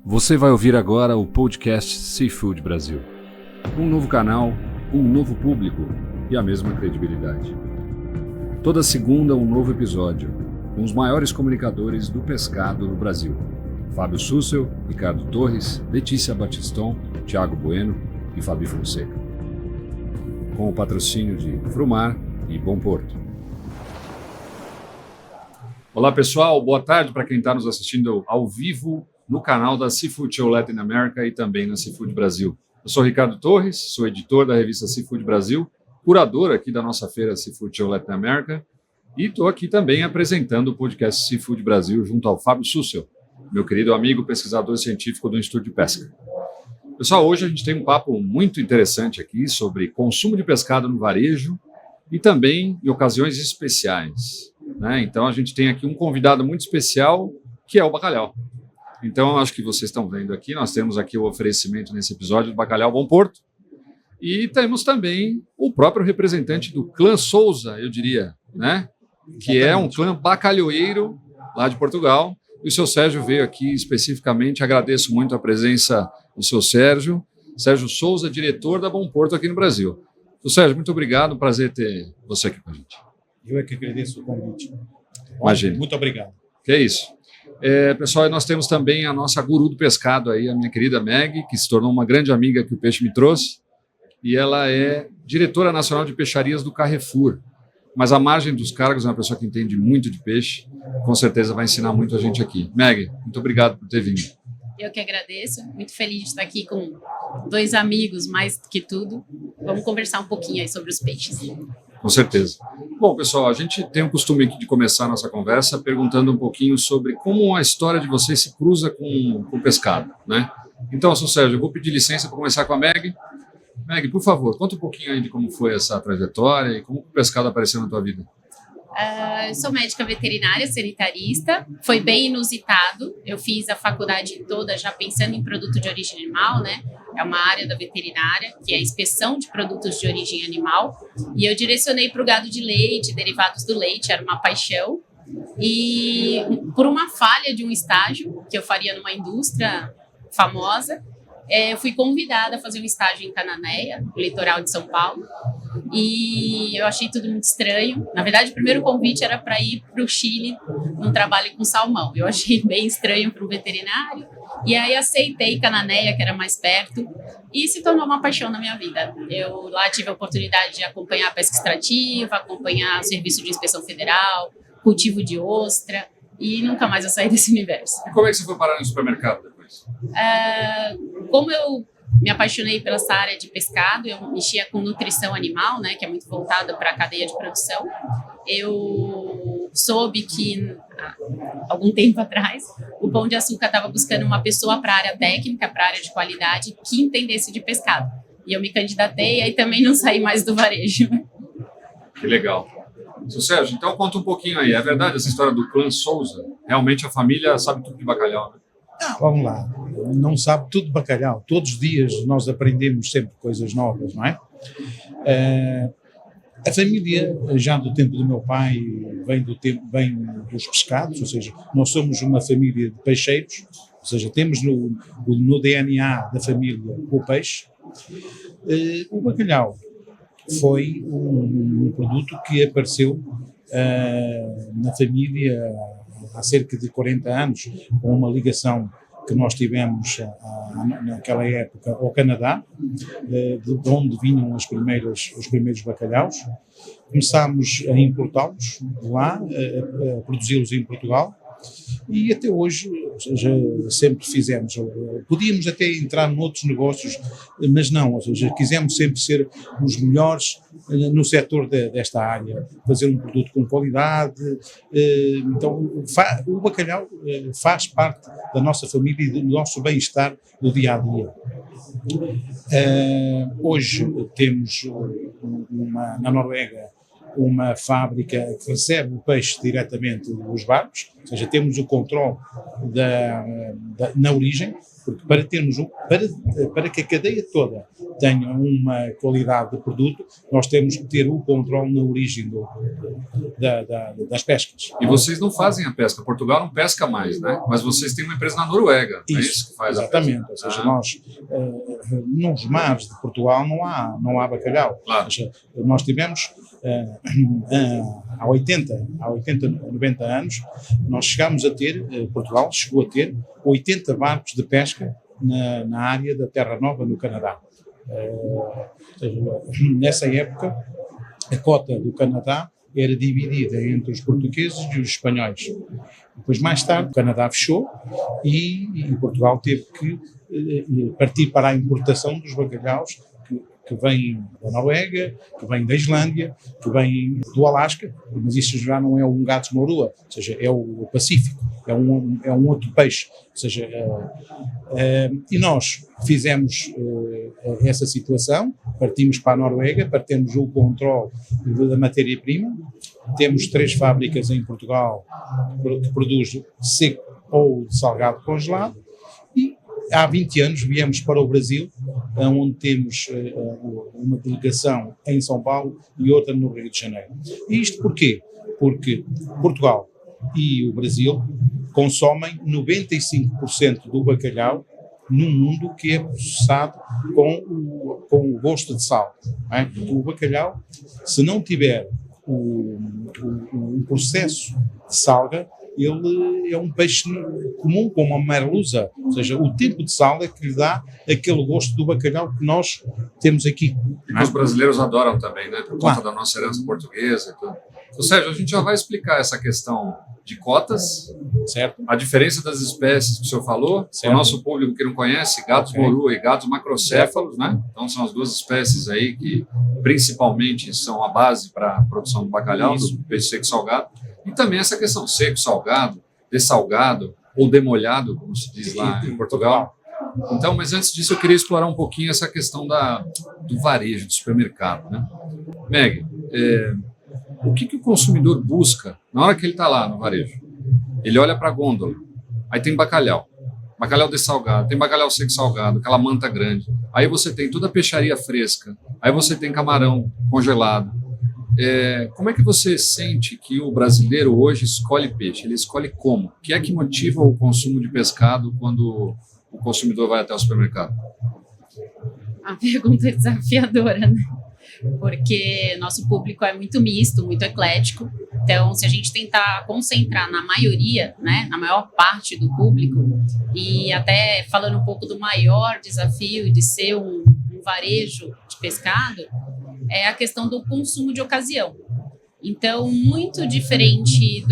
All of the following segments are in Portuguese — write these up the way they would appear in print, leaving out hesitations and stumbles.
Você vai ouvir agora o podcast Seafood Brasil. Um novo canal, um novo público e a mesma credibilidade. Toda segunda, um novo episódio, com os maiores comunicadores do pescado no Brasil. Fábio Sussel, Ricardo Torres, Letícia Batiston, Thiago Bueno e Fabi Fonseca. Com o patrocínio de Frumar e Bom Porto. Olá pessoal, boa tarde para quem está nos assistindo ao vivo no canal da Seafood Show Latin America e também na Seafood Brasil. Eu sou Ricardo Torres, sou editor da revista Seafood Brasil, curador aqui da nossa feira Seafood Show Latin America e estou aqui também apresentando o podcast Seafood Brasil junto ao Fábio Sussel, meu querido amigo pesquisador científico do Instituto de Pesca. Pessoal, hoje a gente tem um papo muito interessante aqui sobre consumo de pescado no varejo e também em ocasiões especiais, né? Então a gente tem aqui um convidado muito especial que é o bacalhau. Então, acho que vocês estão vendo aqui, nós temos aqui o oferecimento nesse episódio do Bacalhau Bom Porto e temos também o próprio representante do clã Souza, eu diria, né? Que é um clã bacalhoeiro lá de Portugal. E o seu Sérgio veio aqui especificamente, agradeço muito a presença do seu Sérgio Souza, diretor da Bom Porto aqui no Brasil. Seu Sérgio, muito obrigado, prazer ter você aqui com a gente. Eu é que agradeço o convite. Imagina. Muito obrigado. Que é isso. Pessoal, nós temos também a nossa guru do pescado aí, a minha querida Meg, que se tornou uma grande amiga que o peixe me trouxe, e ela é diretora nacional de peixarias do Carrefour. Mas à margem dos cargos é uma pessoa que entende muito de peixe, com certeza vai ensinar muito a gente aqui. Meg, muito obrigado por ter vindo. Eu que agradeço, muito feliz de estar aqui com dois amigos, mais do que tudo. Vamos conversar um pouquinho aí sobre os peixes. Com certeza. Bom, pessoal, a gente tem o costume de começar a nossa conversa perguntando um pouquinho sobre como a história de vocês se cruza com o pescado, né? Então, seu Sérgio, eu vou pedir licença para começar com a Meg. Meg, por favor, conta um pouquinho aí de como foi essa trajetória e como o pescado apareceu na tua vida. Eu sou médica veterinária, sanitarista. Foi bem inusitado. Eu fiz a faculdade toda já pensando em produto de origem animal, né? É uma área da veterinária, que é a inspeção de produtos de origem animal. E eu direcionei para o gado de leite, derivados do leite, era uma paixão. E por uma falha de um estágio que eu faria numa indústria famosa, eu fui convidada a fazer um estágio em Cananéia, no litoral de São Paulo. E eu achei tudo muito estranho. Na verdade, o primeiro convite era para ir para o Chile num trabalho com salmão. Eu achei bem estranho para um veterinário. E aí aceitei Cananéia, que era mais perto, e se tornou uma paixão na minha vida. Eu lá tive a oportunidade de acompanhar a pesca extrativa, acompanhar o serviço de inspeção federal, cultivo de ostra, e nunca mais eu saí desse universo. E como é que você foi parar no supermercado depois? Como eu me apaixonei pela essa área de pescado, eu mexia com nutrição animal, né, que é muito voltada para a cadeia de produção. Eu soube que, há algum tempo atrás, o Pão de Açúcar estava buscando uma pessoa para a área técnica, para a área de qualidade, que entendesse de pescado. E eu me candidatei e aí também não saí mais do varejo. Que legal. Seu Sérgio, então conta um pouquinho aí. É verdade essa história do clã Souza? Realmente a família sabe tudo de bacalhau, né? Vamos lá, não sabe tudo de bacalhau. Todos os dias nós aprendemos sempre coisas novas, não é? A família, já do tempo do meu pai, vem dos pescados, ou seja, nós somos uma família de peixeiros, ou seja, temos no DNA da família o peixe. O bacalhau foi um produto que apareceu na família há cerca de 40 anos, com uma ligação que nós tivemos naquela época ao Canadá, de onde vinham os primeiros bacalhaus. Começámos a importá-los de lá, a produzi-los em Portugal, e até hoje, ou seja, sempre fizemos. Podíamos até entrar noutros negócios, mas não, ou seja, quisemos sempre ser os melhores no setor desta área, fazer um produto com qualidade. Então, o bacalhau faz parte da nossa família e do nosso bem-estar do dia a dia. Hoje temos na Noruega uma fábrica que recebe o peixe diretamente dos barcos, ou seja, temos o controle na origem, porque para que a cadeia toda tenha uma qualidade de produto, nós temos que ter o controle na origem das pescas. E vocês não fazem a pesca, Portugal não pesca mais, né? Mas vocês têm uma empresa na Noruega, é isso que faz exatamente, a pesca? ou seja, nós, nos mares de Portugal não há bacalhau. Claro. Ou seja, nós tivemos, há 80, 90 anos, nós chegámos a ter, Portugal chegou a ter 80 barcos de pesca na área da Terra Nova, no Canadá. Nessa época, a cota do Canadá era dividida entre os portugueses e os espanhóis. Depois, mais tarde, o Canadá fechou e Portugal teve que partir para a importação dos bacalhaus que vêm da Noruega, que vêm da Islândia, que vêm do Alasca, mas isso já não é o Gato-Morua, ou seja, é o Pacífico, é um outro peixe. Ou seja, e nós fizemos essa situação, partimos para a Noruega, partimos o controle da matéria-prima, temos 3 fábricas em Portugal que produzem seco ou salgado congelado, e há 20 anos viemos para o Brasil, onde temos uma delegação em São Paulo e outra no Rio de Janeiro. E isto porquê? Porque Portugal e o Brasil consomem 95% do bacalhau no mundo que é processado com o gosto de sal. Não é? Porque o bacalhau, se não tiver um processo de salga, ele é um peixe comum, como a merluza, ou seja, o tipo de sal é que lhe dá aquele gosto do bacalhau que nós temos aqui. E que os brasileiros adoram também, né? Por conta da nossa herança portuguesa e tudo. Então, Sérgio, a gente já vai explicar essa questão de cotas, certo? A diferença das espécies que o senhor falou, certo. O nosso público que não conhece, gatos morua e gatos macrocéfalos, né? Então são as 2 espécies aí que principalmente são a base para a produção do bacalhau, do peixe seco salgado. E também essa questão seco, salgado, dessalgado ou demolhado, como se diz lá em Portugal. Então, mas antes disso eu queria explorar um pouquinho essa questão do varejo, do supermercado, né? Meg, o que o consumidor busca na hora que ele está lá no varejo? Ele olha para a gôndola, aí tem bacalhau dessalgado, tem bacalhau seco salgado, aquela manta grande. Aí você tem toda a peixaria fresca, aí você tem camarão congelado. Como é que você sente que o brasileiro hoje escolhe peixe? Ele escolhe como? O que é que motiva o consumo de pescado quando o consumidor vai até o supermercado? A pergunta é desafiadora, né? Porque nosso público é muito misto, muito eclético. Então, se a gente tentar concentrar na maioria, né, na maior parte do público, e até falando um pouco do maior desafio de ser um varejo de pescado, é a questão do consumo de ocasião. Então, muito diferente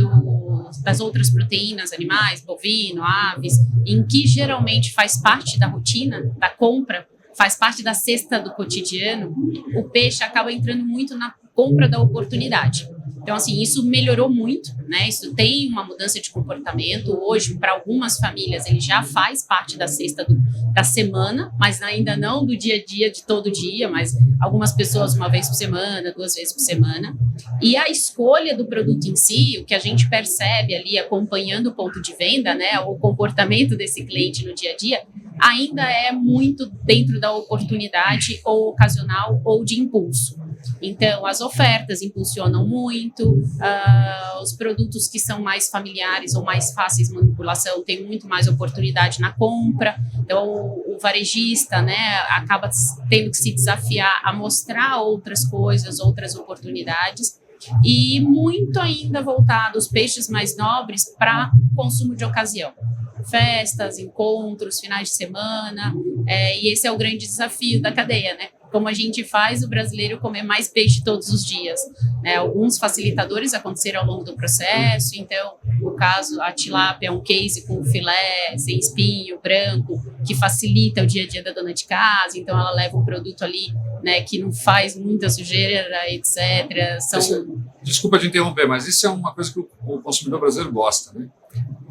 das outras proteínas animais, bovino, aves, em que geralmente faz parte da rotina, da compra, faz parte da cesta do cotidiano, o peixe acaba entrando muito na compra da oportunidade. Então, assim, isso melhorou muito, né? Isso tem uma mudança de comportamento. Hoje, para algumas famílias, ele já faz parte da cesta da semana, mas ainda não do dia a dia, de todo dia, mas algumas pessoas 1 vez por semana, 2 vezes por semana. E a escolha do produto em si, o que a gente percebe ali, acompanhando o ponto de venda, né? O comportamento desse cliente no dia a dia, ainda é muito dentro da oportunidade ou ocasional ou de impulso. Então, as ofertas impulsionam muito, os produtos que são mais familiares ou mais fáceis de manipulação têm muito mais oportunidade na compra. Então, o varejista, né, acaba tendo que se desafiar a mostrar outras coisas, outras oportunidades. E muito ainda voltado os peixes mais nobres para consumo de ocasião. Festas, encontros, finais de semana, e esse é o grande desafio da cadeia, né? Como a gente faz o brasileiro comer mais peixe todos os dias, né? Alguns facilitadores aconteceram ao longo do processo, então, no caso, a tilápia é um case com filé, sem espinho, branco, que facilita o dia a dia da dona de casa, então ela leva um produto ali, né, que não faz muita sujeira, etc. Desculpa te interromper, mas isso é uma coisa que o consumidor brasileiro gosta, né?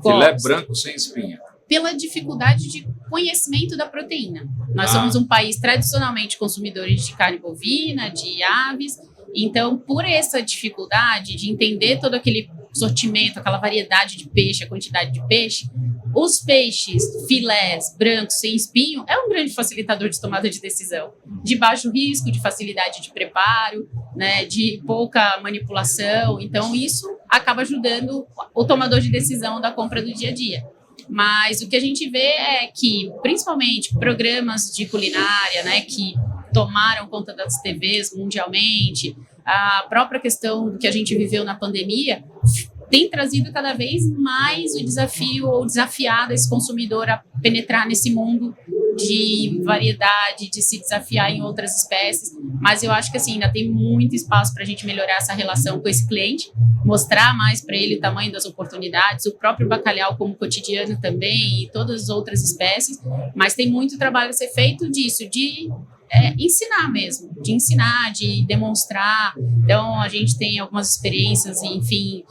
Filé branco sem espinha. Pela dificuldade de conhecimento da proteína. Nós somos um país tradicionalmente consumidores de carne bovina, de aves, Então, por essa dificuldade de entender todo aquele sortimento, aquela variedade de peixe, a quantidade de peixe, os peixes, filés, brancos, sem espinho, é um grande facilitador de tomada de decisão, de baixo risco, de facilidade de preparo, né, de pouca manipulação. Então, isso acaba ajudando o tomador de decisão da compra do dia a dia. Mas o que a gente vê é que, principalmente, programas de culinária, né, que tomaram conta das TVs mundialmente, a própria questão do que a gente viveu na pandemia, tem trazido cada vez mais o desafio ou desafiado esse consumidor a penetrar nesse mundo de variedade, de se desafiar em outras espécies. Mas eu acho que assim, ainda tem muito espaço para a gente melhorar essa relação com esse cliente, mostrar mais para ele o tamanho das oportunidades, o próprio bacalhau como cotidiano também e todas as outras espécies. Mas tem muito trabalho a ser feito disso, de ensinar mesmo, de ensinar, de demonstrar. Então, a gente tem algumas experiências, enfim,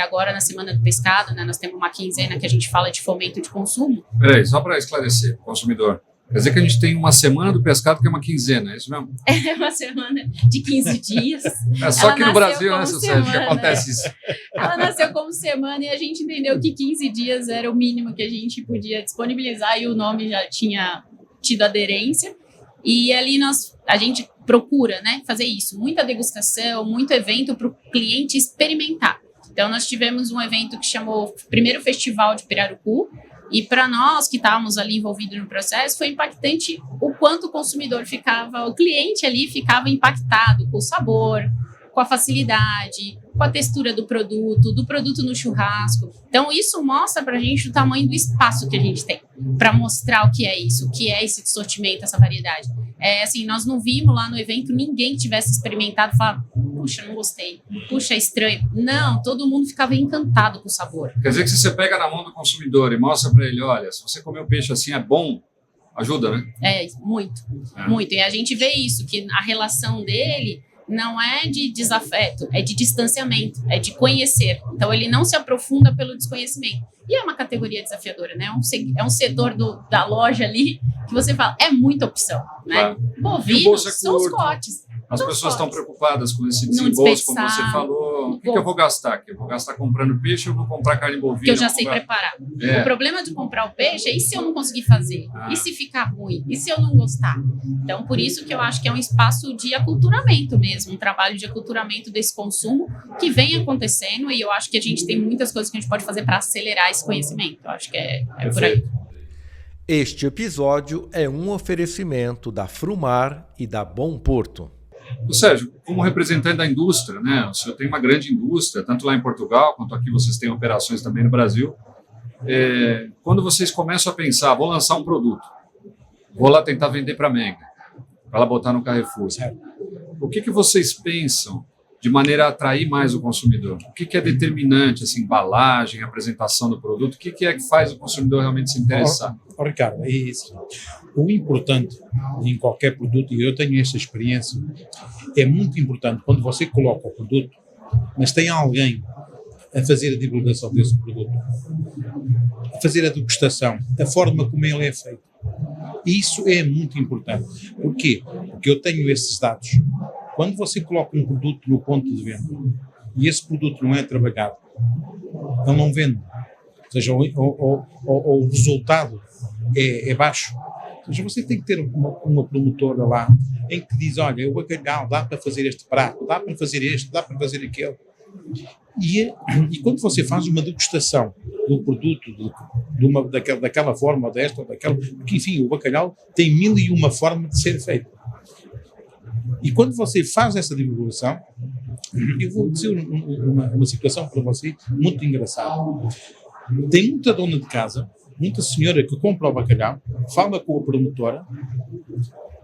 agora na Semana do Pescado, né, nós temos uma quinzena que a gente fala de fomento de consumo. Peraí, só para esclarecer, consumidor. Quer dizer que a gente tem uma Semana do Pescado que é uma quinzena, é isso mesmo? É uma semana de 15 dias. É só aqui no Brasil, né, seu Sérgio, que acontece isso. Ela nasceu como semana e a gente entendeu que 15 dias era o mínimo que a gente podia disponibilizar e o nome já tinha tido aderência. E ali a gente procura, né, fazer isso, muita degustação, muito evento para o cliente experimentar. Então, nós tivemos um evento que chamou Primeiro Festival de Pirarucu, e para nós que estávamos ali envolvidos no processo, foi impactante o quanto o consumidor ficava, o cliente ali ficava impactado com o sabor, com a facilidade, com a textura do produto no churrasco. Então, isso mostra para a gente o tamanho do espaço que a gente tem para mostrar o que é isso, o que é esse sortimento, essa variedade. Assim, nós não vimos lá no evento ninguém que tivesse experimentado e falar, puxa, não gostei, puxa, é estranho. Não, todo mundo ficava encantado com o sabor. Quer dizer que se você pega na mão do consumidor e mostra para ele, olha, se você comer o peixe assim é bom, ajuda, né? Muito. E a gente vê isso, que a relação dele não é de desafeto, é de distanciamento, é de conhecer. Então, ele não se aprofunda pelo desconhecimento. E é uma categoria desafiadora, né? É um setor da loja ali que você fala, é muita opção, né? Claro. Bovinos são os cortes. As pessoas estão preocupadas com esse desembolso, como você falou. O que eu vou gastar aqui? Eu vou gastar comprando peixe ou vou comprar carne bovina? Que eu já sei preparar. O problema de comprar o peixe é e se eu não conseguir fazer? E se ficar ruim? E se eu não gostar? Então, por isso que eu acho que é um espaço de aculturamento mesmo, um trabalho de aculturamento desse consumo que vem acontecendo e eu acho que a gente tem muitas coisas que a gente pode fazer para acelerar esse conhecimento. Eu acho que é por aí. Este episódio é um oferecimento da Frumar e da Bom Porto. Sérgio, como representante da indústria, né? O senhor tem uma grande indústria, tanto lá em Portugal quanto aqui vocês têm operações também no Brasil. Quando vocês começam a pensar, vou lançar um produto, vou lá tentar vender para a Mega, para lá botar no Carrefour. O que vocês pensam de maneira a atrair mais o consumidor? O que é determinante, assim, embalagem, apresentação do produto? O que é que faz o consumidor realmente se interessar? Ricardo, é isso. O importante em qualquer produto, e eu tenho essa experiência, é muito importante quando você coloca o produto, mas tem alguém a fazer a divulgação desse produto, a fazer a degustação, a forma como ele é feito. Isso é muito importante. Porquê? Porque eu tenho esses dados. Quando você coloca um produto no ponto de venda e esse produto não é trabalhado, ele não vende. Ou seja, o resultado é baixo. Ou seja, você tem que ter uma promotora lá em que diz, olha, o bacalhau dá para fazer este prato, dá para fazer este, dá para fazer aquele. E quando você faz uma degustação do produto daquela forma, ou desta, ou daquela, porque enfim, o bacalhau tem 1001 formas de ser feito. E quando você faz essa divulgação, eu vou dizer uma situação para você muito engraçada. Tem muita dona de casa, muita senhora que compra o bacalhau, fala com a promotora,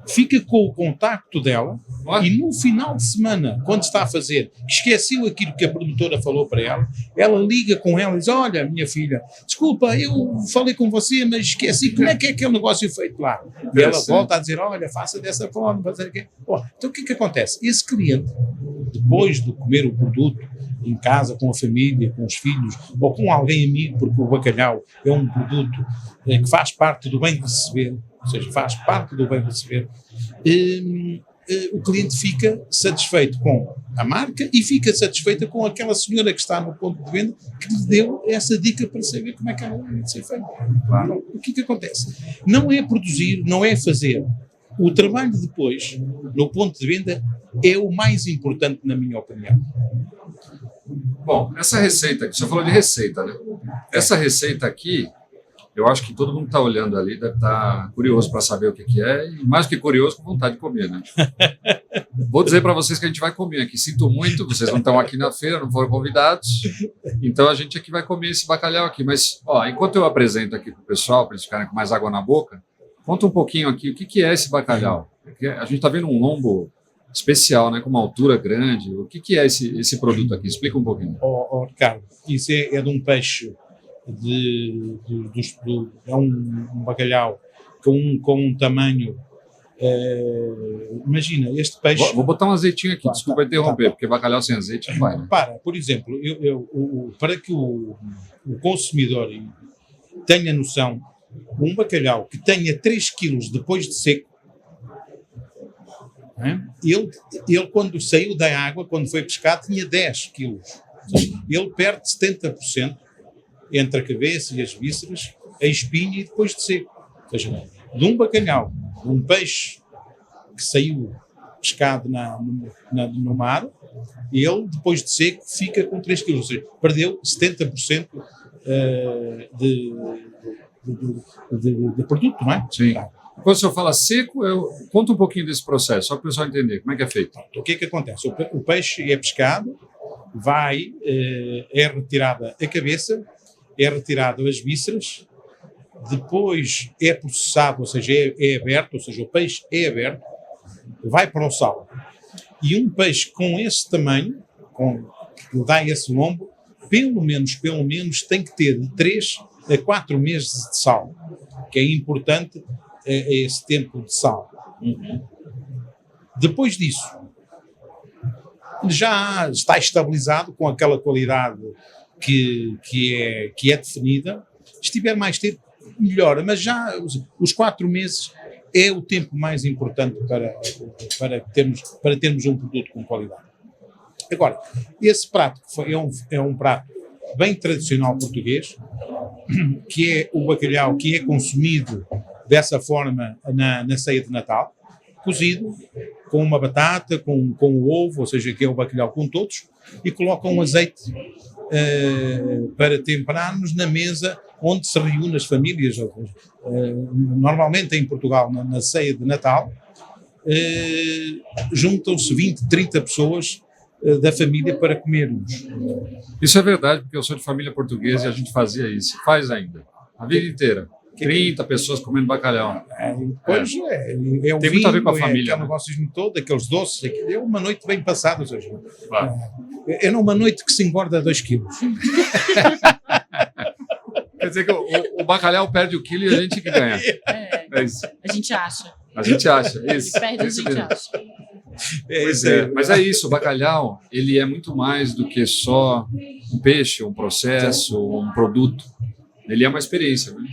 fica com o contacto dela e no final de semana, quando está a fazer, esqueceu aquilo que a promotora falou para ela, ela liga com ela e diz, olha, minha filha, desculpa, eu falei com você, mas esqueci, como é que é aquele negócio feito lá? E ela volta a dizer, olha, faça dessa forma, fazer aquilo. Então o que acontece? Esse cliente, depois de comer o produto em casa, com a família, com os filhos, ou com alguém amigo, porque o bacalhau é um produto que faz parte do bem receber, ou seja, faz parte do bem receber, o cliente fica satisfeito com a marca e fica satisfeita com aquela senhora que está no ponto de venda que lhe deu essa dica para saber como é que ela deve ser feita. Claro. O que acontece? Não é produzir, não é fazer. O trabalho depois, no ponto de venda, é o mais importante, na minha opinião. Bom, essa receita, você falou de receita, né? Essa receita aqui, eu acho que todo mundo está olhando ali, deve estar curioso para saber o que é, e mais que curioso, com vontade de comer, né? Vou dizer para vocês que a gente vai comer aqui. Sinto muito, vocês não estão aqui na feira, não foram convidados, então a gente aqui vai comer esse bacalhau aqui. Mas, ó, enquanto eu apresento aqui para o pessoal, para eles ficarem com mais água na boca, conta um pouquinho aqui o que é esse bacalhau. Porque a gente está vendo um lombo especial, né, com uma altura grande. O que é esse produto aqui? Explica um pouquinho. Ricardo, isso é de um peixe, é um bacalhau com um tamanho. Imagina, este peixe. Vou botar um azeitinho aqui, desculpa interromper, porque bacalhau sem azeite não vai, né? Por exemplo, para que o consumidor tenha noção, um bacalhau que tenha 3 quilos depois de seco, ele quando saiu da água, quando foi pescado, tinha 10 quilos. Ele perde 70% entre a cabeça e as vísceras, a espinha e depois de seco. Ou seja, de um bacalhau, de um peixe que saiu pescado no mar, ele, depois de seco, fica com 3 quilos. Ou seja, perdeu 70% de produto, não é? Sim. Quando o senhor fala seco, conta um pouquinho desse processo, só para o pessoal entender como é que é feito. O que é que acontece? O peixe é pescado, é retirada a cabeça, é retirado as vísceras, depois é processado, ou seja, é aberto, ou seja, o peixe é aberto, vai para o sal. E um peixe com esse tamanho, que dá esse lombo, pelo menos tem que ter de 3 a 4 meses de sal, que é importante esse tempo de sal. Depois disso, já está estabilizado com aquela qualidade que é definida. Se estiver mais tempo, melhor, mas já os 4 meses é o tempo mais importante para termos um produto com qualidade. Agora, esse prato é um prato bem tradicional português, que é o bacalhau que é consumido dessa forma na ceia de Natal, cozido com uma batata, com o ovo, ou seja, que é o bacalhau com todos, e colocam um azeite para temperarmos na mesa onde se reúnem as famílias. Normalmente em Portugal, na ceia de Natal, juntam-se 20, 30 pessoas da família para comermos. Isso é verdade, porque eu sou de família portuguesa e a gente fazia isso, faz ainda, a vida inteira. 30 pessoas comendo bacalhau. Depois é o tem vinho, muito a ver com a família, aquele negócio todo, aqueles doces, é uma noite bem passada, ou seja, claro. É numa noite que se engorda 2 quilos. Quer dizer que o bacalhau perde o quilo e a gente que ganha. É isso. A gente acha. A gente acha, isso. Ele perde, a gente acha. Pois é, mas é isso, o bacalhau, ele é muito mais do que só um peixe, um processo, um produto. Ele é uma experiência, né?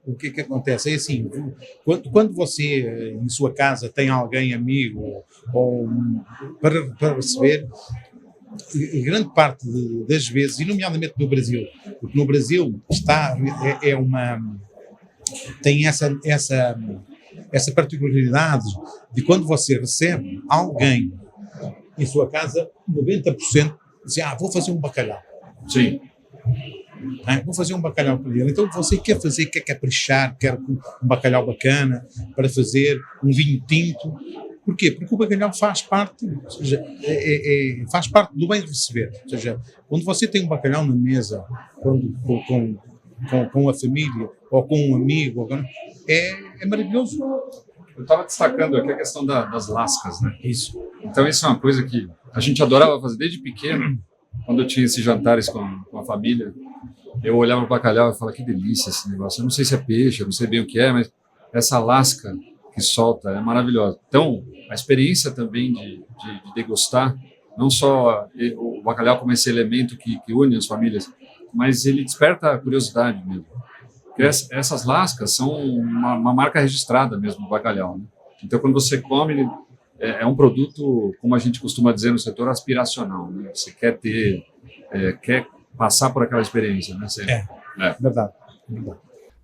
O que acontece? É assim, quando você em sua casa tem alguém amigo ou para receber, grande parte das vezes, e nomeadamente no Brasil, porque no Brasil tem essa particularidade de quando você recebe alguém em sua casa, 90% diz, vou fazer um bacalhau. Sim. Vou fazer um bacalhau para ele. Então você quer caprichar, quer um bacalhau bacana, para fazer um vinho tinto. Porquê? Porque o bacalhau faz parte, ou seja, faz parte do bem receber. Ou seja, quando você tem um bacalhau na mesa com a família ou com um amigo, é maravilhoso. Eu estava destacando aqui a questão das lascas, né? Isso. Então isso é uma coisa que a gente adorava fazer desde pequeno, quando eu tinha esses jantares com a família. Eu olhava o bacalhau e falava, que delícia esse negócio. Eu não sei se é peixe, eu não sei bem o que é, mas essa lasca que solta é maravilhosa. Então, a experiência também de degustar, não só o bacalhau como esse elemento que une as famílias, mas ele desperta a curiosidade mesmo. Porque essas lascas são uma marca registrada mesmo do bacalhau, né? Então, quando você come, é um produto, como a gente costuma dizer no setor, aspiracional, né? Você quer quer passar por aquela experiência, né? Verdade.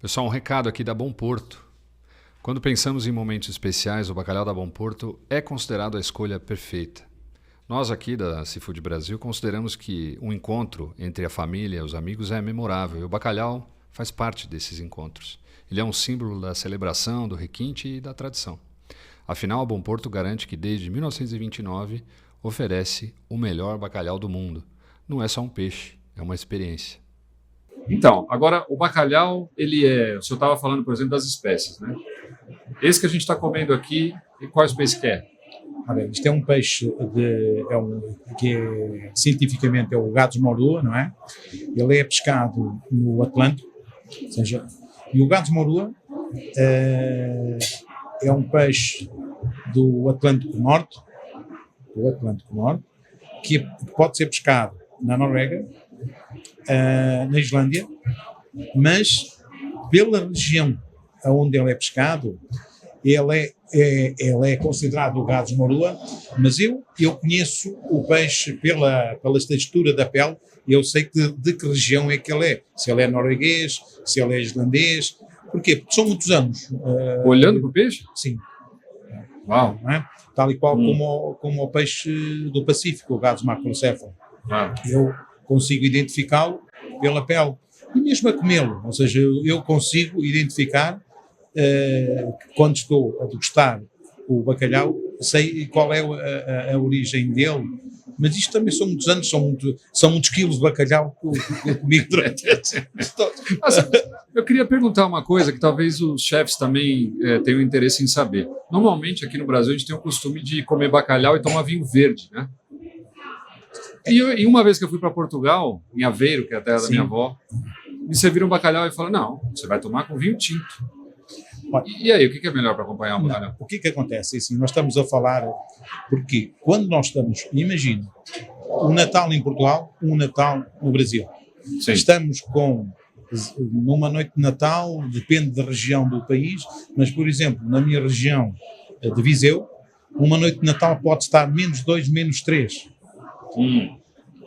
Pessoal, um recado aqui da Bom Porto. Quando pensamos em momentos especiais, o bacalhau da Bom Porto é considerado a escolha perfeita. Nós aqui da Seafood Brasil consideramos que um encontro entre a família e os amigos é memorável e o bacalhau faz parte desses encontros. Ele é um símbolo da celebração, do requinte e da tradição. Afinal, a Bom Porto garante que desde 1929 oferece o melhor bacalhau do mundo. Não é só um peixe, é uma experiência. Então, agora o bacalhau, o senhor estava falando, por exemplo, das espécies, né? Esse que a gente está comendo aqui, e qual espécie que é? Isto é um peixe que cientificamente é o Gatos morua, não é? Ele é pescado no Atlântico, ou seja, e o Gatos morua é um peixe do Atlântico Norte, que pode ser pescado na Noruega, na Islândia, mas pela região onde ele é pescado, ele é considerado o Gatos morua, mas eu conheço o peixe pela textura da pele, eu sei de que região é que ele é, se ele é norueguês, se ele é islandês. Porquê? Porque são muitos anos. Olhando para o peixe? Sim. Uau! Não é? Tal e qual como o peixe do Pacífico, o Gatos macrocéfalo. Eu consigo identificá-lo pela pele. E mesmo a comê-lo, ou seja, eu consigo identificar, quando estou a degustar o bacalhau, sei qual é a origem dele, mas isto também são muitos anos, são muitos quilos de bacalhau que eu comi durante esses anos todos. Eu queria perguntar uma coisa que talvez os chefes também tenham interesse em saber. Normalmente aqui no Brasil a gente tem o costume de comer bacalhau e tomar vinho verde, né? E uma vez que eu fui para Portugal, em Aveiro, que é a terra da minha avó, me serviram bacalhau e falaram, não, você vai tomar com vinho tinto. E aí, o que é melhor para acompanhar o bacalhau? O que acontece? Assim, nós estamos a falar, porque quando nós estamos, imagina, um Natal em Portugal, um Natal no Brasil. Sim. Estamos numa noite de Natal, depende da região do país, mas, por exemplo, na minha região de Viseu, uma noite de Natal pode estar -2, -3.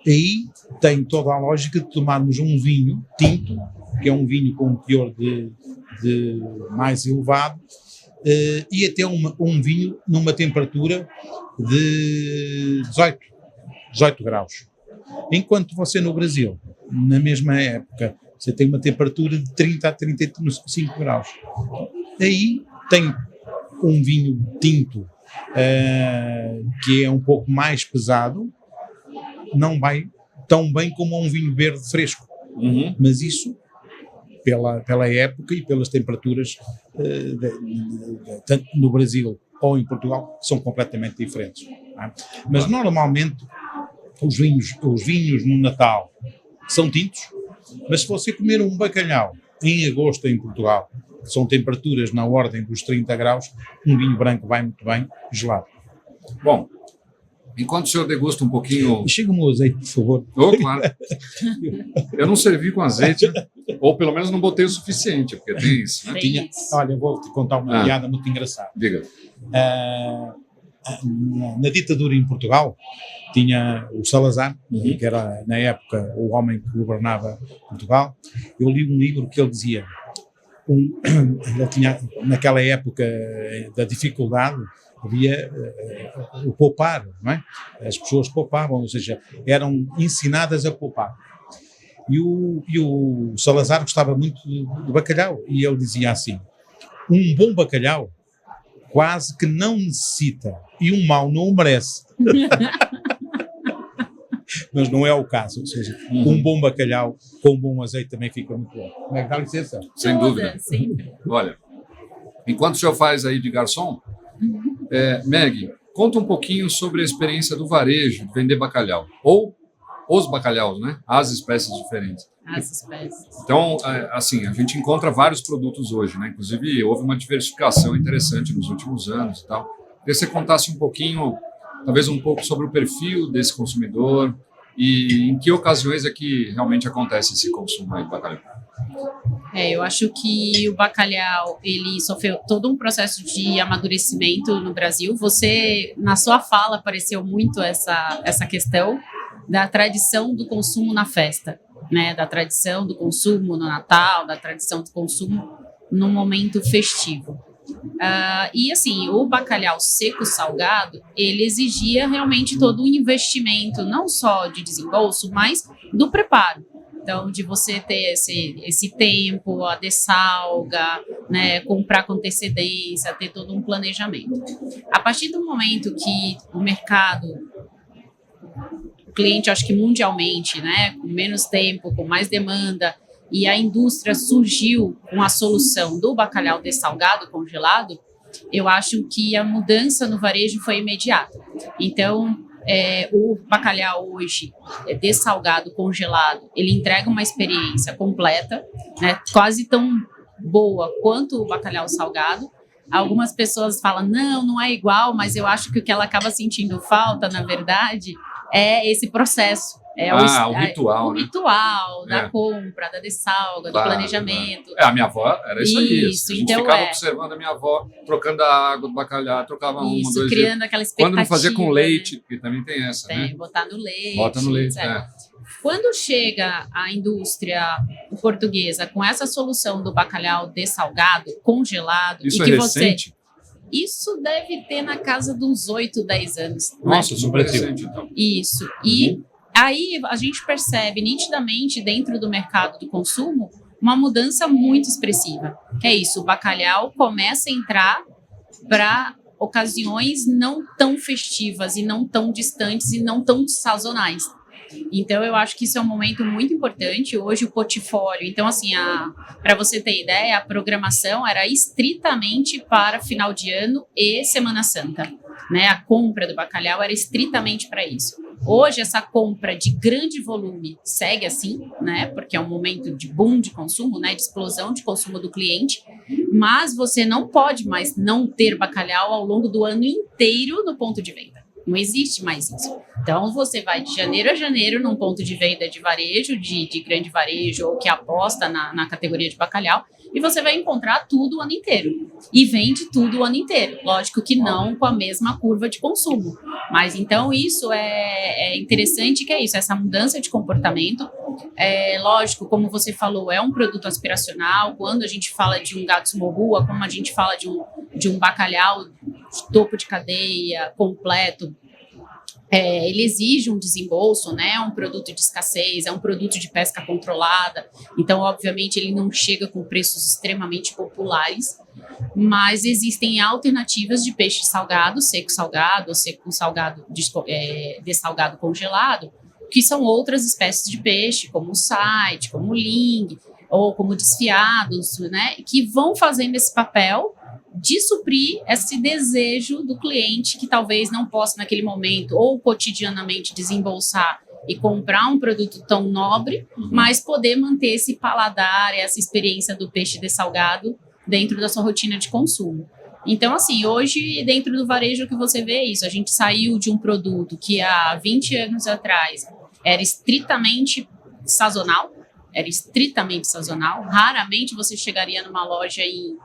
Aí tem toda a lógica de tomarmos um vinho tinto, que é um vinho com um teor de mais elevado, e até um vinho numa temperatura de 18 graus. Enquanto você no Brasil, na mesma época, você tem uma temperatura de 30 a 35 graus. Aí tem um vinho tinto que é um pouco mais pesado, não vai tão bem como um vinho verde fresco. Mas isso, pela época e pelas temperaturas, tanto no Brasil ou em Portugal, são completamente diferentes. Mas normalmente os vinhos no Natal são tintos, mas se você comer um bacalhau em agosto em Portugal, são temperaturas na ordem dos 30 graus, um vinho branco vai muito bem gelado. Bom, enquanto o senhor degusta um pouquinho... Chega-me o azeite, por favor. Claro. Eu não servi com azeite, né? Ou pelo menos não botei o suficiente, porque tem isso, né? Olha, eu vou te contar uma piada muito engraçada. Diga. Na ditadura em Portugal, tinha o Salazar, que era, na época, o homem que governava Portugal. Eu li um livro que ele dizia, ele tinha, naquela época da dificuldade, havia o poupar, não é? As pessoas poupavam, ou seja, eram ensinadas a poupar. E o Salazar gostava muito de bacalhau, e ele dizia assim, um bom bacalhau quase que não necessita, e um mau não o merece. Mas não é o caso, ou seja, um bom bacalhau com um bom azeite também fica muito bom. Como é que dá licença? Sem dúvida. Sempre. Olha, enquanto o senhor faz aí de garçom, Meg, conta um pouquinho sobre a experiência do varejo de vender bacalhau, ou os bacalhaus, né? As espécies diferentes. As espécies. Então, assim, a gente encontra vários produtos hoje, né? Inclusive, houve uma diversificação interessante nos últimos anos e tal. Queria que você contasse um pouquinho, talvez um pouco sobre o perfil desse consumidor e em que ocasiões é que realmente acontece esse consumo aí de bacalhau. Eu acho que o bacalhau, ele sofreu todo um processo de amadurecimento no Brasil. Você, na sua fala, apareceu muito essa questão da tradição do consumo na festa, né? Da tradição do consumo no Natal, da tradição do consumo no momento festivo. E assim, o bacalhau seco salgado, ele exigia realmente todo um investimento, não só de desembolso, mas do preparo. Então, de você ter esse tempo, a dessalga, né, comprar com antecedência, ter todo um planejamento. A partir do momento que o mercado, o cliente, acho que mundialmente, né, com menos tempo, com mais demanda, e a indústria surgiu com a solução do bacalhau dessalgado congelado, eu acho que a mudança no varejo foi imediata. Então, o bacalhau hoje dessalgado, congelado, ele entrega uma experiência completa, né, quase tão boa quanto o bacalhau salgado. Algumas pessoas falam, não é igual, mas eu acho que o que ela acaba sentindo falta, na verdade, é esse processo. O ritual, né? O né? ritual da compra, da dessalga, do planejamento. A minha avó era isso aí. Isso, a gente então ficava observando a minha avó, trocando a água do bacalhau, trocava uma, dois criando dias. Aquela expectativa. Quando não fazia com leite, né? porque também tem essa, né? Botar no leite. Bota no leite, Quando chega a indústria portuguesa com essa solução do bacalhau dessalgado, congelado... Isso é recente? Isso deve ter na casa de uns 8, 10 anos. Nossa, né? super recente, então. Isso. E aí a gente percebe nitidamente dentro do mercado do consumo uma mudança muito expressiva. Que é isso, o bacalhau começa a entrar para ocasiões não tão festivas e não tão distantes e não tão sazonais. Então, eu acho que isso é um momento muito importante. Hoje, o portfólio... Então, assim, para você ter ideia, a programação era estritamente para final de ano e Semana Santa. Né? A compra do bacalhau era estritamente para isso. Hoje, essa compra de grande volume segue assim, né? Porque é um momento de boom de consumo, né? De explosão de consumo do cliente. Mas você não pode mais não ter bacalhau ao longo do ano inteiro no ponto de venda. Não existe mais isso. Então, você vai de janeiro a janeiro num ponto de venda de varejo, de grande varejo, ou que aposta na categoria de bacalhau, e você vai encontrar tudo o ano inteiro. E vende tudo o ano inteiro. Lógico que não com a mesma curva de consumo. Mas, então, isso é interessante, que é isso, essa mudança de comportamento. Lógico, como você falou, é um produto aspiracional. Quando a gente fala de um gato morrua, como a gente fala de um bacalhau de topo de cadeia, completo, ele exige um desembolso, né? É um produto de escassez, é um produto de pesca controlada. Então, obviamente, ele não chega com preços extremamente populares, mas existem alternativas de peixe salgado, seco salgado, ou seco salgado, dessalgado congelado, que são outras espécies de peixe, como o site, como o ling, ou como desfiados, né? Que vão fazendo esse papel de suprir esse desejo do cliente que talvez não possa naquele momento ou cotidianamente desembolsar e comprar um produto tão nobre, mas poder manter esse paladar, essa experiência do peixe dessalgado dentro da sua rotina de consumo. Então, assim, hoje, dentro do varejo, que você vê é isso. A gente saiu de um produto que há 20 anos atrás era estritamente sazonal. Raramente você chegaria numa loja em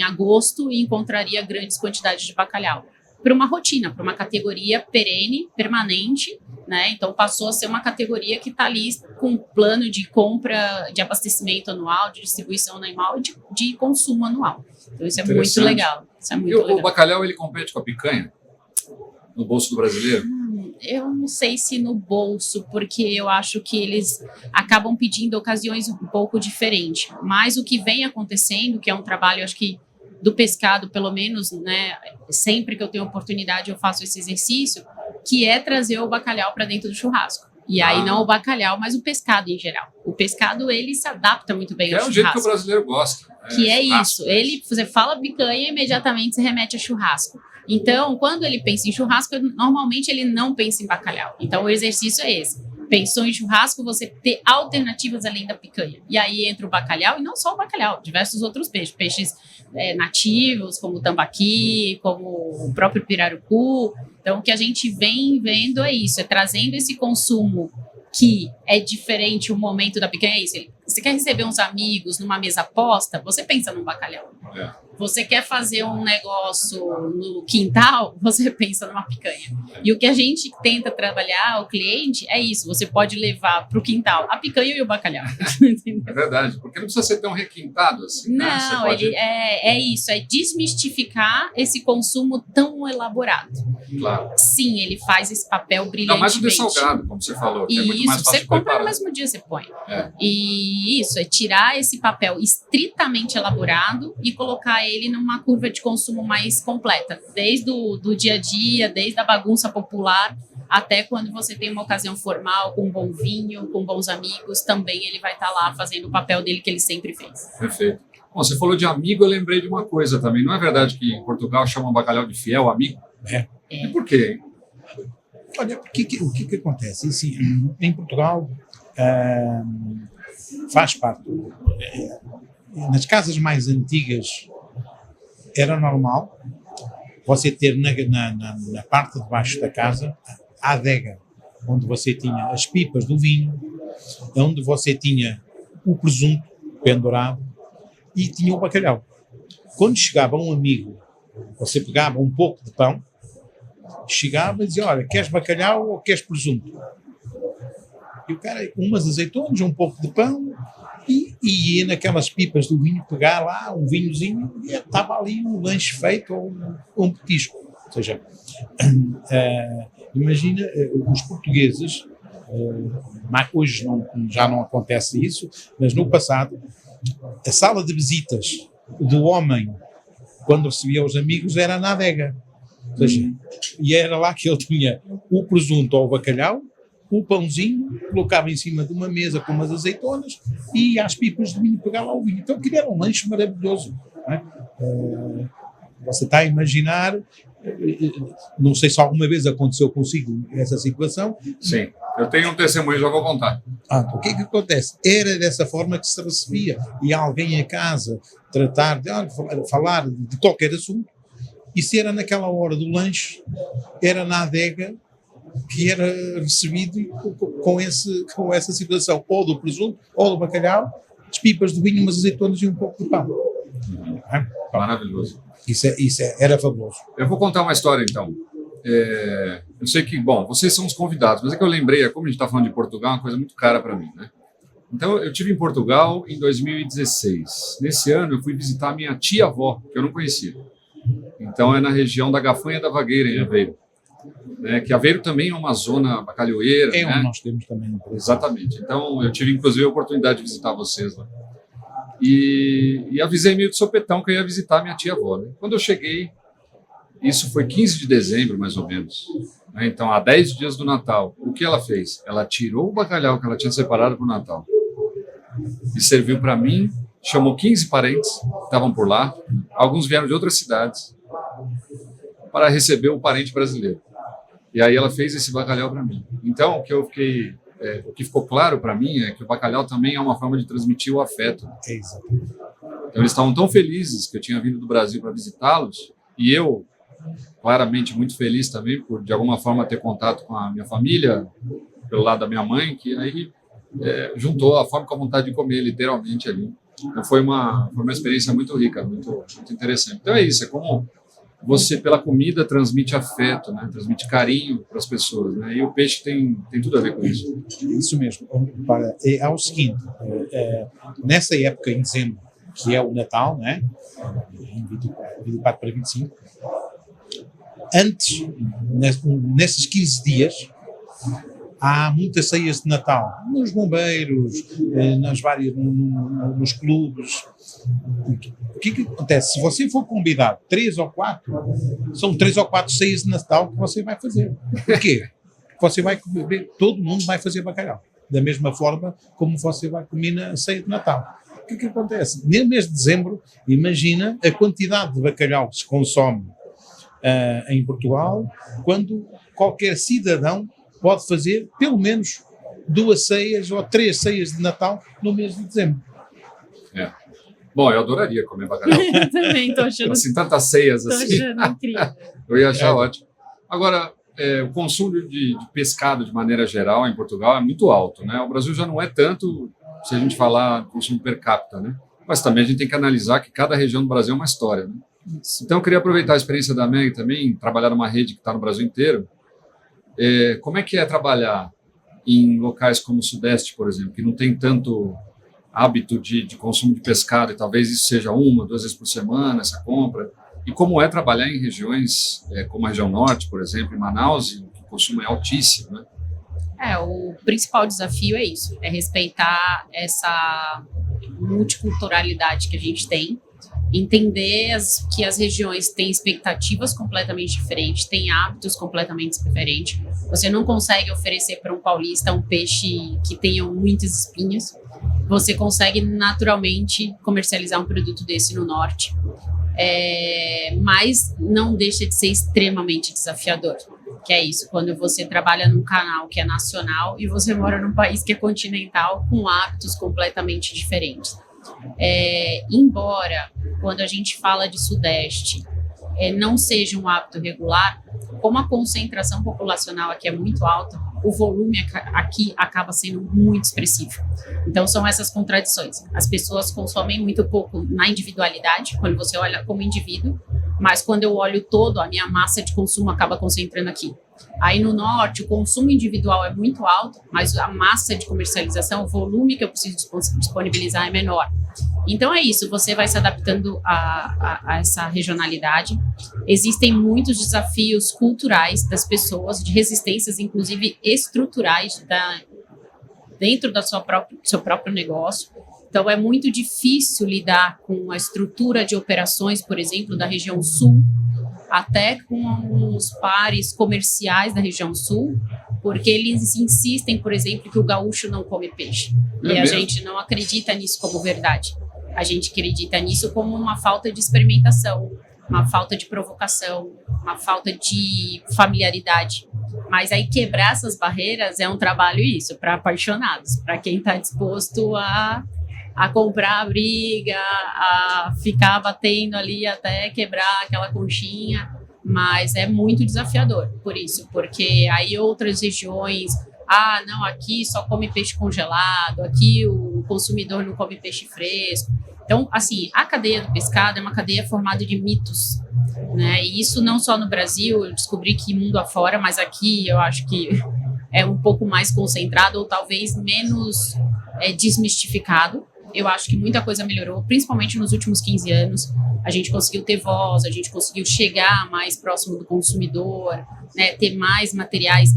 agosto e encontraria grandes quantidades de bacalhau. Para uma rotina, para uma categoria perene, permanente, né? Então passou a ser uma categoria que está ali com plano de compra, de abastecimento anual, de distribuição anual e de consumo anual. Então isso é muito legal. O bacalhau, ele compete com a picanha no bolso do brasileiro? Eu não sei se no bolso, porque eu acho que eles acabam pedindo ocasiões um pouco diferentes. Mas o que vem acontecendo, que é um trabalho, acho que do pescado, pelo menos, né, sempre que eu tenho oportunidade eu faço esse exercício, que é trazer o bacalhau para dentro do churrasco. E aí não o bacalhau, mas o pescado em geral. O pescado, ele se adapta muito bem ao churrasco. É o jeito que o brasileiro gosta. Que é isso. Você fala picanha, imediatamente se remete a churrasco. Então, quando ele pensa em churrasco, normalmente ele não pensa em bacalhau. Então, o exercício é esse. Pensou em churrasco, você ter alternativas além da picanha. E aí entra o bacalhau, e não só o bacalhau, diversos outros peixes. Peixes nativos, como o tambaqui, como o próprio pirarucu. Então, o que a gente vem vendo é isso, é trazendo esse consumo que é diferente o momento da picanha, é isso. Você quer receber uns amigos numa mesa posta, você pensa num bacalhau. Você quer fazer um negócio no quintal, você pensa numa picanha. E o que a gente tenta trabalhar, o cliente, é isso. Você pode levar para o quintal a picanha e o bacalhau. É verdade, porque não precisa ser tão requintado assim. Não, né? Pode... é isso. É desmistificar esse consumo tão elaborado. Claro. Sim, ele faz esse papel brilhantemente. Não, mais o dessalgado, como você falou, que é muito mais fácil você de compra preparar. no mesmo dia, você põe. E isso, é tirar esse papel estritamente elaborado e colocar ele numa curva de consumo mais completa. Desde do dia a dia, desde a bagunça popular, até quando você tem uma ocasião formal, com um bom vinho, com bons amigos, também ele vai estar lá fazendo o papel dele que ele sempre fez. Perfeito. Bom, você falou de amigo, eu lembrei de uma coisa também. Não é verdade que em Portugal chamam bacalhau de fiel amigo? E por quê, hein? Olha, o que acontece? Assim, em Portugal, faz parte. Nas casas mais antigas era normal você ter na parte de baixo da casa a adega, onde você tinha as pipas do vinho, onde você tinha o presunto pendurado e tinha o bacalhau. Quando chegava um amigo, você pegava um pouco de pão, chegava e dizia, olha, queres bacalhau ou queres presunto? E o cara, umas azeitonas, um pouco de pão, e ia naquelas pipas do vinho pegar lá um vinhozinho e estava ali um lanche feito ou um petisco. Ou seja, imagina, os portugueses, hoje já não acontece isso, mas no passado, a sala de visitas do homem, quando recebia os amigos, era na adega. Ou seja, e era lá que ele tinha o presunto ou o bacalhau, o pãozinho, colocava em cima de uma mesa com umas azeitonas e ia às pipas de vinho pegar lá o vinho. Então aquilo era um lanche maravilhoso. Não é? Você está a imaginar, não sei se alguma vez aconteceu consigo essa situação. Sim, eu tenho um testemunho, já vou contar. O que acontece? Era dessa forma que se recebia. E alguém em casa tratar de falar de qualquer assunto, e se era naquela hora do lanche, era na adega que era recebido com essa situação, ou do presunto, ou do bacalhau, as pipas de vinho, umas azeitonas e um pouco de pão. Maravilhoso. Isso era fabuloso. Eu vou contar uma história, então. Eu sei que, bom, vocês são os convidados, mas é que eu lembrei, como a gente está falando de Portugal, é uma coisa muito cara para mim, né? Então, eu estive em Portugal em 2016. Nesse ano, eu fui visitar a minha tia-avó, que eu não conhecia. Então, é na região da Gafanha da Vagueira, em Aveiro. Que Aveiro também é uma zona bacalhoeira. É onde né? nós temos também. Exatamente. Então, eu tive, inclusive, a oportunidade de visitar vocês lá. E avisei meio de sopetão que eu ia visitar minha tia-avó. Né? Quando eu cheguei, isso foi 15 de dezembro, mais ou menos. Né? Então, há 10 dias do Natal. O que ela fez? Ela tirou o bacalhau que ela tinha separado para o Natal e serviu para mim, chamou 15 parentes que estavam por lá, alguns vieram de outras cidades, para receber o parente brasileiro. E aí ela fez esse bacalhau para mim. Então, o que ficou claro para mim é que o bacalhau também é uma forma de transmitir o afeto. Exatamente. Então, eles estavam tão felizes que eu tinha vindo do Brasil para visitá-los, e eu, claramente, muito feliz também por, de alguma forma, ter contato com a minha família, pelo lado da minha mãe, que aí juntou a fome com a vontade de comer, literalmente, ali. Então, foi uma experiência muito rica, muito, muito interessante. Então, é isso, é como você, pela comida, transmite afeto, né? Transmite carinho para as pessoas. Né? E o peixe tem tudo a ver com isso. Isso mesmo. É o seguinte, nessa época, em dezembro, que é o Natal, né? Em 24 para 25, antes, nesses 15 dias, há muitas ceias de Natal, nos bombeiros, nos clubes. O que acontece? Se você for convidado 3 ou 4, são 3 ou 4 ceias de Natal que você vai fazer. Por quê? Você vai comer, todo mundo vai fazer bacalhau. Da mesma forma como você vai comer na ceia de Natal. O que acontece? No mês de dezembro, imagina a quantidade de bacalhau que se consome em Portugal, quando qualquer cidadão pode fazer pelo menos 2 ceias ou 3 ceias de Natal no mês de dezembro. Bom, eu adoraria comer bacalhau. Eu também estou achando. Assim, tantas ceias assim. Tô achando incrível. Eu ia achar ótimo. Agora, o consumo de pescado, de maneira geral, em Portugal é muito alto, né? O Brasil já não é tanto, se a gente falar consumo per capita, né? Mas também a gente tem que analisar que cada região do Brasil é uma história, né? Então, eu queria aproveitar a experiência da Meg também, trabalhar numa rede que está no Brasil inteiro. Como é que é trabalhar em locais como o Sudeste, por exemplo, que não tem tanto hábito de consumo de pescado, e talvez isso seja 1, 2 vezes por semana, essa compra? E como é trabalhar em regiões como a região Norte, por exemplo, em Manaus, em que o consumo é altíssimo, né? O principal desafio é isso, é respeitar essa multiculturalidade que a gente tem, entender que as regiões têm expectativas completamente diferentes, têm hábitos completamente diferentes. Você não consegue oferecer para um paulista um peixe que tenha muitas espinhas. Você consegue naturalmente comercializar um produto desse no norte, mas não deixa de ser extremamente desafiador. Que é isso, quando você trabalha num canal que é nacional e você mora num país que é continental com hábitos completamente diferentes. Embora, quando a gente fala de Sudeste, não seja um hábito regular, como a concentração populacional aqui é muito alta, o volume aqui acaba sendo muito expressivo. Então, são essas contradições. As pessoas consomem muito pouco na individualidade, quando você olha como indivíduo, mas quando eu olho todo, a minha massa de consumo acaba concentrando aqui. Aí no norte, o consumo individual é muito alto, mas a massa de comercialização, o volume que eu preciso disponibilizar é menor. Então é isso, você vai se adaptando a essa regionalidade. Existem muitos desafios culturais das pessoas, de resistências, inclusive estruturais, dentro do seu próprio negócio. Então é muito difícil lidar com a estrutura de operações, por exemplo, da região sul, até com os pares comerciais da região sul, porque eles insistem, por exemplo, que o gaúcho não come peixe. E a gente não acredita nisso como verdade. A gente acredita nisso como uma falta de experimentação, uma falta de provocação, uma falta de familiaridade. Mas aí quebrar essas barreiras é um trabalho para apaixonados, para quem está disposto a comprar a briga, a ficar batendo ali até quebrar aquela conchinha, mas é muito desafiador por isso, porque aí outras regiões, não, aqui só come peixe congelado, aqui o consumidor não come peixe fresco. Então, assim, a cadeia do pescado é uma cadeia formada de mitos, né? E isso não só no Brasil, eu descobri que mundo afora, mas aqui eu acho que é um pouco mais concentrado ou talvez menos desmistificado. Eu acho que muita coisa melhorou, principalmente nos últimos 15 anos. A gente conseguiu ter voz, a gente conseguiu chegar mais próximo do consumidor, né, ter mais materiais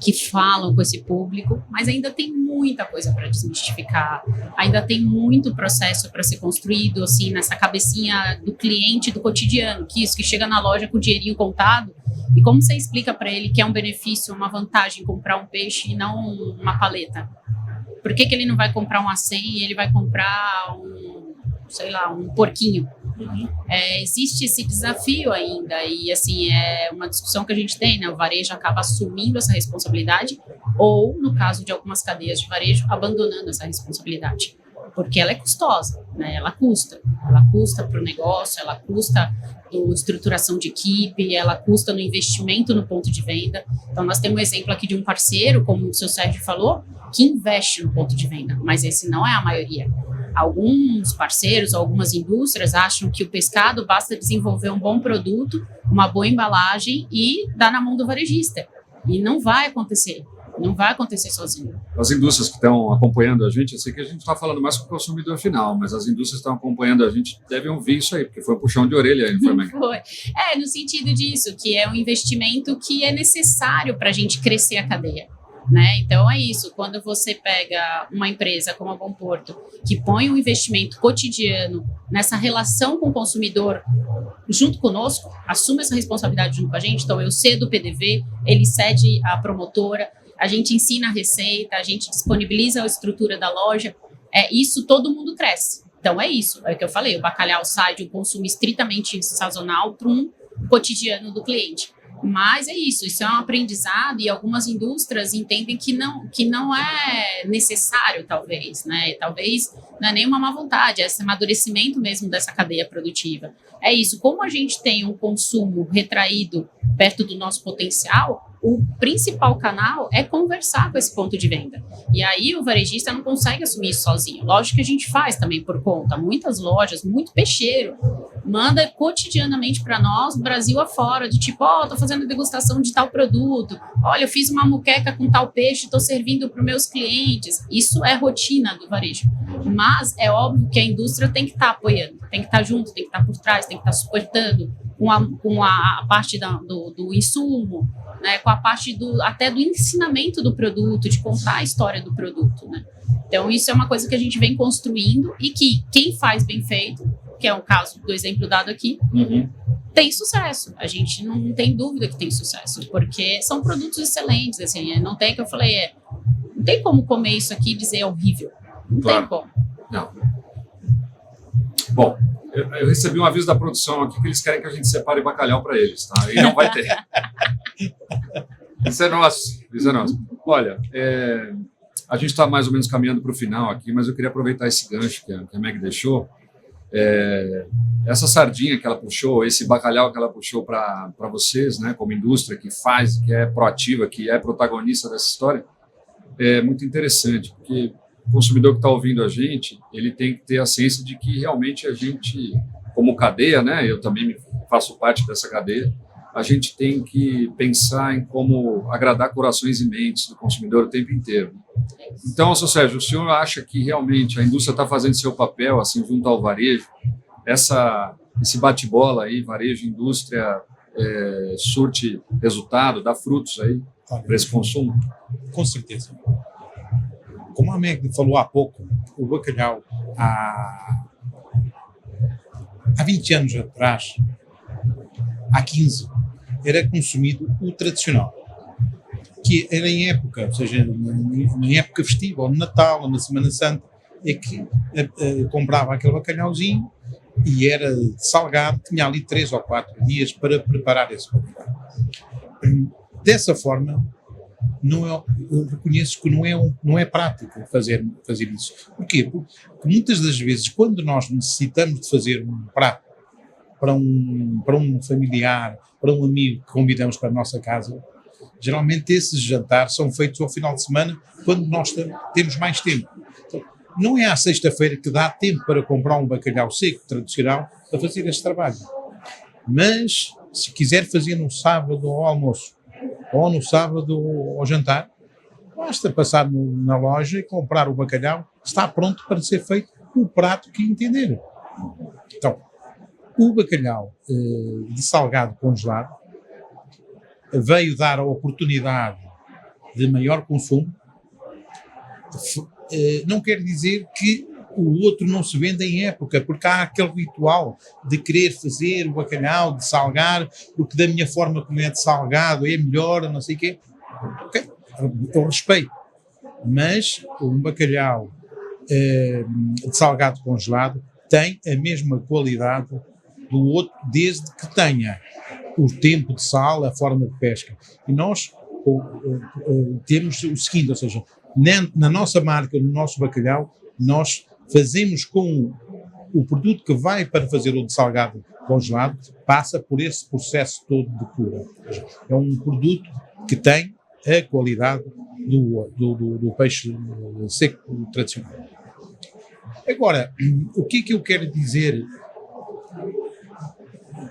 que falam com esse público, mas ainda tem muita coisa para desmistificar, ainda tem muito processo para ser construído, assim, nessa cabecinha do cliente do cotidiano, que chega na loja com o dinheirinho contado, e como você explica para ele que é um benefício, uma vantagem comprar um peixe e não uma paleta? Por que ele não vai comprar um acém e ele vai comprar um porquinho? Existe esse desafio ainda e, assim, é uma discussão que a gente tem, né? O varejo acaba assumindo essa responsabilidade ou, no caso de algumas cadeias de varejo, abandonando essa responsabilidade, porque ela é custosa, né? Ela custa para o negócio, ela custa na estruturação de equipe, ela custa no investimento no ponto de venda. Então, nós temos um exemplo aqui de um parceiro, como o seu Sérgio falou, que investe no ponto de venda, mas esse não é a maioria. Alguns parceiros, algumas indústrias acham que o pescado basta desenvolver um bom produto, uma boa embalagem e dar na mão do varejista. E não vai acontecer. Não vai acontecer sozinho. As indústrias que estão acompanhando a gente, eu sei que a gente está falando mais com o consumidor final, mas as indústrias que estão acompanhando a gente devem ouvir isso aí, porque foi um puxão de orelha aí, não foi? Foi. No sentido disso, que é um investimento que é necessário para a gente crescer a cadeia. Né? Então é isso, quando você pega uma empresa como a Bom Porto, que põe um investimento cotidiano nessa relação com o consumidor junto conosco, assume essa responsabilidade junto com a gente, então eu cedo o PDV, ele cede a promotora, a gente ensina a receita, a gente disponibiliza a estrutura da loja, isso todo mundo cresce. Então é isso, é o que eu falei, o bacalhau sai de um consumo estritamente sazonal para um cotidiano do cliente. Mas é isso é um aprendizado e algumas indústrias entendem que não é necessário, talvez, né? Talvez não é nenhuma má vontade, é esse amadurecimento mesmo dessa cadeia produtiva. É isso, como a gente tem um consumo retraído perto do nosso potencial, o principal canal é conversar com esse ponto de venda. E aí o varejista não consegue assumir isso sozinho. Lógico que a gente faz também por conta. Muitas lojas, muito peixeiro, manda cotidianamente para nós, Brasil afora, de tipo, tô fazendo degustação de tal produto, olha, eu fiz uma moqueca com tal peixe, estou servindo para os meus clientes. Isso é rotina do varejo. Mas é óbvio que a indústria tem que estar apoiando, tem que estar junto, tem que estar por trás, tem que estar suportando com a parte do insumo, né, com a parte até do ensinamento do produto, de contar a história do produto, né? Então, isso é uma coisa que a gente vem construindo e que quem faz bem feito, que é o caso do exemplo dado aqui, tem sucesso. A gente não tem dúvida que tem sucesso, porque são produtos excelentes, assim, não tem que eu falei, não tem como comer isso aqui e dizer é horrível. Não tem como. Não. Bom, eu recebi um aviso da produção aqui que eles querem que a gente separe bacalhau para eles, tá? E não vai ter. Isso é nosso. Olha, a gente está mais ou menos caminhando para o final aqui, mas eu queria aproveitar esse gancho que a Meg deixou. Essa sardinha que ela puxou, esse bacalhau que ela puxou para vocês, né, como indústria que faz, que é proativa, que é protagonista dessa história, é muito interessante, porque o consumidor que está ouvindo a gente, ele tem que ter a ciência de que realmente a gente, como cadeia, né, eu também faço parte dessa cadeia, a gente tem que pensar em como agradar corações e mentes do consumidor o tempo inteiro. Então, Sr. Sérgio, o senhor acha que realmente a indústria está fazendo seu papel assim junto ao varejo? Esse bate-bola aí, varejo, indústria, surte resultado, dá frutos aí para esse consumo? Com certeza. Como a Meg falou há pouco, o bacalhau há 20 anos atrás, há 15, era consumido o tradicional, que era em época, ou seja, na época festiva, ou no Natal, ou na Semana Santa, é que comprava aquele bacalhauzinho e era salgado, tinha ali 3 ou 4 dias para preparar esse bacalhau. Dessa forma, eu reconheço que não é prático fazer isso. Porquê? Porque muitas das vezes, quando nós necessitamos de fazer um prato para um familiar, para um amigo que convidamos para a nossa casa, geralmente esses jantares são feitos ao final de semana, quando nós temos mais tempo. Então, não é à sexta-feira que dá tempo para comprar um bacalhau seco tradicional para fazer este trabalho. Mas, se quiser fazer no sábado ao almoço, ou no sábado ao jantar, basta passar na loja e comprar o bacalhau, está pronto para ser feito o prato que entender. Então, o bacalhau de salgado congelado veio dar a oportunidade de maior consumo. Não quer dizer que o outro não se venda em época, porque há aquele ritual de querer fazer o bacalhau, de salgar, porque da minha forma como é de salgado é melhor, não sei o quê. Ok, eu respeito. Mas um bacalhau de salgado congelado tem a mesma qualidade do outro, desde que tenha o tempo de sal, a forma de pesca. E nós temos o seguinte, ou seja, na nossa marca, no nosso bacalhau, nós fazemos com o produto que vai para fazer o de salgado congelado, passa por esse processo todo de cura. É um produto que tem a qualidade do peixe seco tradicional. Agora, o que é que eu quero dizer?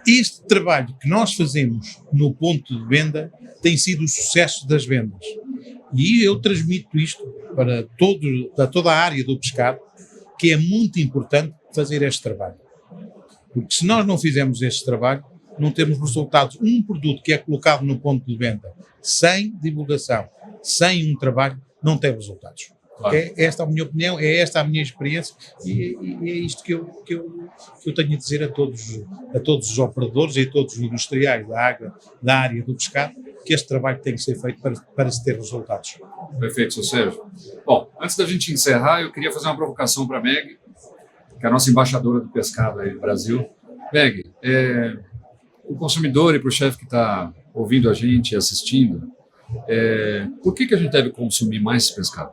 Este trabalho que nós fazemos no ponto de venda tem sido o sucesso das vendas. E eu transmito isto para toda a área do pescado, que é muito importante fazer este trabalho. Porque se nós não fizermos este trabalho, não temos resultados. Um produto que é colocado no ponto de venda sem divulgação, sem um trabalho, não tem resultados. Claro. É esta a minha opinião, é esta a minha experiência e é isto que eu tenho a dizer a todos os operadores e a todos os industriais da área do pescado, que este trabalho tem que ser feito para se ter resultados. Perfeito, Sr. Sérgio. Bom, antes da gente encerrar, eu queria fazer uma provocação para a Meg, que é a nossa embaixadora do pescado aí no Brasil. Meg, o consumidor e para o chefe que está ouvindo a gente, assistindo, por que a gente deve consumir mais esse pescado?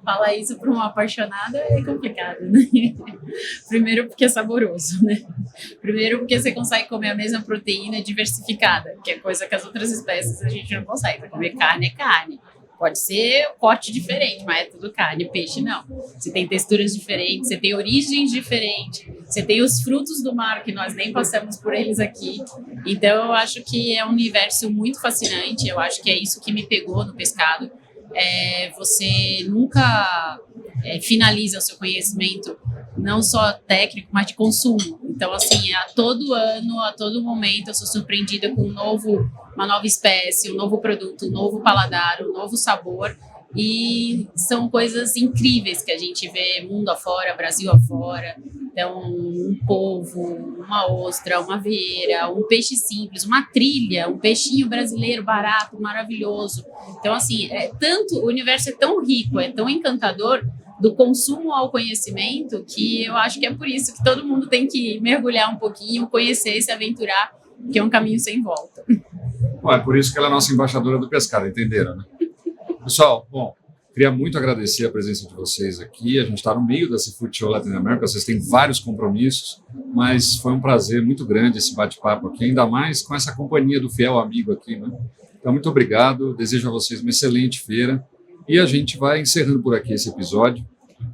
Falar isso para uma apaixonada é complicado, né? Primeiro porque é saboroso, né? Primeiro porque você consegue comer a mesma proteína diversificada, que é coisa que as outras espécies a gente não consegue. Para comer carne é carne. Pode ser um corte diferente, mas é tudo carne. Peixe não. Você tem texturas diferentes, você tem origens diferentes, você tem os frutos do mar que nós nem passamos por eles aqui. Então eu acho que é um universo muito fascinante. Eu acho que é isso que me pegou no pescado. Você nunca finaliza o seu conhecimento, não só técnico, mas de consumo. Então, assim, a todo ano, a todo momento, eu sou surpreendida com uma nova espécie, um novo produto, um novo paladar, um novo sabor. E são coisas incríveis que a gente vê mundo afora, Brasil afora. Então, um polvo, uma ostra, uma veira, um peixe simples, uma trilha, um peixinho brasileiro barato, maravilhoso. Então, assim, o universo é tão rico, é tão encantador, do consumo ao conhecimento, que eu acho que é por isso que todo mundo tem que mergulhar um pouquinho, conhecer, se aventurar, que é um caminho sem volta. Bom, é por isso que ela é nossa embaixadora do pescado, entenderam, né? Pessoal, queria muito agradecer a presença de vocês aqui. A gente está no meio da Seafood Show Latin America, vocês têm vários compromissos, mas foi um prazer muito grande esse bate-papo aqui, ainda mais com essa companhia do fiel amigo aqui, né? Então, muito obrigado, desejo a vocês uma excelente feira e a gente vai encerrando por aqui esse episódio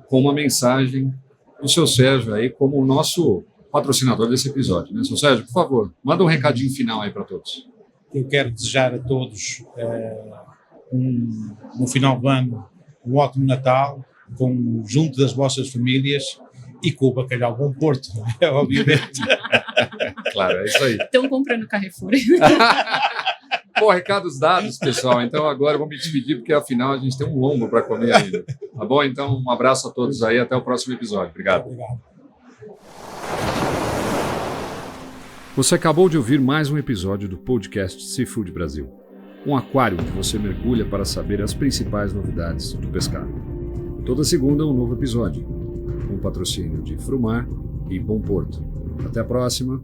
com uma mensagem do seu Sérgio aí como o nosso patrocinador desse episódio, né? Seu Sérgio, por favor, manda um recadinho final aí para todos. Eu quero desejar a todos no final do ano um ótimo Natal, junto das vossas famílias e com o bacalhau Bom Porto, obviamente. Claro, é isso aí. Estão comprando Carrefour. Pô, recados dados, pessoal. Então agora eu vou me despedir, porque afinal a gente tem um lombo para comer ainda. Tá bom? Então um abraço a todos aí, até o próximo episódio. Obrigado. Obrigado. Você acabou de ouvir mais um episódio do podcast Seafood Brasil. Um aquário onde você mergulha para saber as principais novidades do pescado. Toda segunda um novo episódio, com patrocínio de Frumar e Bom Porto. Até a próxima.